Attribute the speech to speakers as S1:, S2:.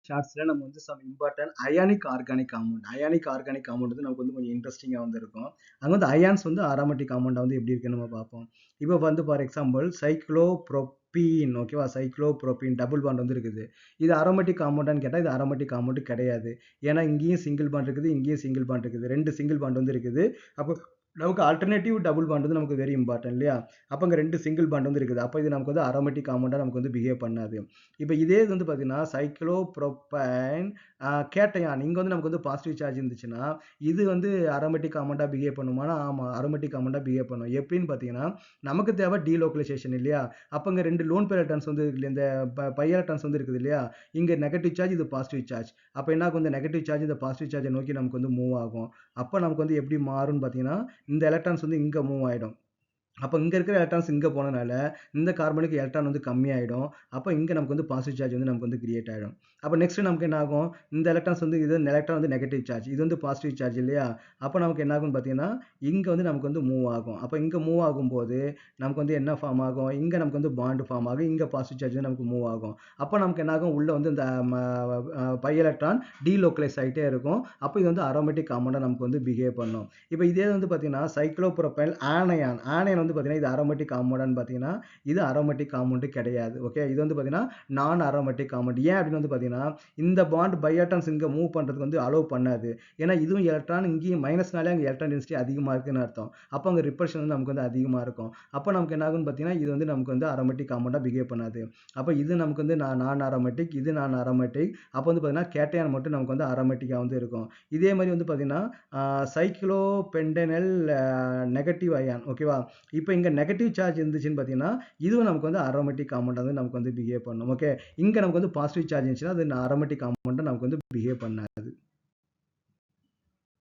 S1: சார்ட்ஸ்ல நம்ம வந்து some important ionic compound வந்து நமக்கு வந்து கொஞ்சம் இன்ட்ரெஸ்டிங்கா வந்து இருக்கும். அங்க வந்து அயான்ஸ் வந்து அரோமேட்டிக் காம்பவுண்டா வந்து எப்படி இருக்குன்னு நம்ம பார்ப்போம். இப்போ வந்து ஃபார் எக்ஸாம்பிள் சைக்ளோப்ரோபீன், ஓகேவா? சைக்ளோப்ரோபீன் டபுள் பாண்ட் வந்து இருக்குது. இது அரோமேட்டிக் காம்பவுண்டான்னு கேட்டா இது அரோமேட்டிக் காம்பவுண்ட் கிடையாது. ஏன்னா இங்கேயும் சிங்கிள் பாண்ட் இருக்குது, இங்கேயும் சிங்கிள் பாண்ட் இருக்குது. 2 சிங்கிள் பாண்ட் வந்து இருக்குது. அப்போ நமக்கு ஆல்டர்னேட்டிவ் டபுள் பாண்ட் வந்து நமக்கு வெரி இம்பார்ட்டன்ட் இல்லையா? அப்போ அங்கே 2 சிங்கிள் பாண்ட் வந்து இருக்குது. அப்போ இது நமக்கு வந்து அரோமேட்டிக் காம்பவுண்டா நமக்கு வந்து பிஹேவ் பண்ணாது. இப்போ இதே இது வந்து பார்த்தீங்கன்னா சைக்ளோப்ரோபைன் கேட்டையான், இங்கே வந்து நமக்கு வந்து பாசிட்டிவ் சார்ஜ் இருந்துச்சுன்னா இது வந்து அரோமேட்டிக் காம்பவுண்டா பிஹேவ் பண்ணுமானா? ஆமாம், அரோமேட்டிக் காம்பவுண்டா பிஹேவ் பண்ணும். எப்படின்னு பார்த்தீங்கன்னா நமக்கு தேவை டீலோக்கலைசேஷன் இல்லையா? அப்போ இங்கே 2 லோன் பேர் எலக்ட்ரான்ஸ் வந்து இருக்கு, இந்த பை எலக்ட்ரான்ஸ் வந்து இருக்குது இல்லையா? இங்கே நெகட்டிவ் சார்ஜ், இது பாசிட்டிவ் சார்ஜ். அப்போ என்ன ஆகும்? இந்த நெகட்டிவ் சார்ஜ் இந்த பாசிட்டிவ் சார்ஜை நோக்கி நமக்கு வந்து மூவ் ஆகும். அப்போ நமக்கு வந்து எப்படி மாறும்னு பார்த்தீங்கன்னா இந்த எலக்ட்ரான்ஸ் வந்து இங்கே மூவ் ஆகிடும். அப்போ இங்கே இருக்கிற எலக்ட்ரான்ஸ் இங்கே போனனால இந்த கார்பனுக்கு எலக்ட்ரான் வந்து கம்மியாயிடும். அப்போ இங்கே நமக்கு வந்து பாசிட்டிவ் சார்ஜ் வந்து நமக்கு வந்து கிரியேட் ஆகிடும். அப்போ நெக்ஸ்ட் நமக்கு என்ன ஆகும்? இந்த எலக்ட்ரான்ஸ் வந்து இது எலக்ட்ரான் வந்து நெகட்டிவ் சார்ஜ், இது வந்து பாசிட்டிவ் சார்ஜ் இல்லையா? அப்போ நமக்கு என்ன ஆகும்னு பார்த்தீங்கன்னா இங்கே வந்து நமக்கு வந்து மூவ் ஆகும். அப்போ இங்கே மூவ் ஆகும்போது நமக்கு வந்து என்ன ஃபார்ம் ஆகும்? இங்கே நமக்கு வந்து பாண்ட் ஃபார்ம் ஆகும், இங்கே பாசிட்டிவ் சார்ஜ் வந்து நமக்கு மூவ் ஆகும். அப்போ நமக்கு என்ன ஆகும்? உள்ள வந்து இந்த பை எலக்ட்ரான் டீலோக்கலைஸ் ஆகிட்டே இருக்கும். அப்போ இது வந்து அரோமேட்டிக் காம்பவுண்டாக நமக்கு வந்து பிஹேவ் பண்ணும். இப்போ இதே வந்து பார்த்தீங்கன்னா சைக்ளோப்ரோபைல் ஆனையான் வந்து பார்த்தீங்கன்னா இது அரோமேட்டிக் காம்பவுண்டான்னு பார்த்தீங்கன்னா இது அரோமேட்டிக் காம்பவுண்ட் கிடையாது. ஓகே, இது வந்து பார்த்தீங்கன்னா நான் அரோமேட்டிக் காம்பவுண்ட். ஏன் அப்படின்னு வந்து பார்த்தீங்கன்னா இந்த பாண்ட் பை எலக்ட்ரான்ஸ் இங்கே மூவ் பண்ணுறதுக்கு வந்து அலோவ் பண்ணாது. ஏன்னா இதுவும் எலக்ட்ரான், இங்கேயும் மைனஸ்னாலே அங்கே எலக்ட்ரான் டென்சிட்டி அதிகமாக இருக்குன்னு அர்த்தம். அப்போ அங்கே ரிப்பல்ஷன் வந்து நமக்கு வந்து அதிகமாக இருக்கும். அப்போ நமக்கு என்ன ஆகும்னு பார்த்தீங்கன்னா இது வந்து நமக்கு வந்து அரோமேட்டிக் காம்பவுண்டாக பிஹேவ் பண்ணாது. அப்போ இது நமக்கு வந்து நான் அரோமேட்டிக், இது நான் அரோமேட்டிக். அப்போ வந்து பார்த்தீங்கன்னா கேட்டையான் மட்டும் நமக்கு வந்து அரோமேட்டிக்காக வந்து இருக்கும். இதே மாதிரி வந்து பார்த்தீங்கன்னா சைக்ளோபென்டெனல் நெகட்டிவ் அயான், ஓகேவா? இப்போ இங்கே நெகட்டிவ் சார்ஜ் இருந்துச்சுன்னு பார்த்தீங்கன்னா இதுவும் நமக்கு வந்து அரோமேட்டிக் காம்பவுண்ட் வந்து நமக்கு வந்து பிஹேவ் பண்ணும். ஓகே, இங்கே நமக்கு வந்து பாசிட்டிவ் சார்ஜ் இருந்துச்சுன்னா அது அரோமேட்டிக் காம்பவுண்ட் நமக்கு வந்து பிஹேவ் பண்ணாது.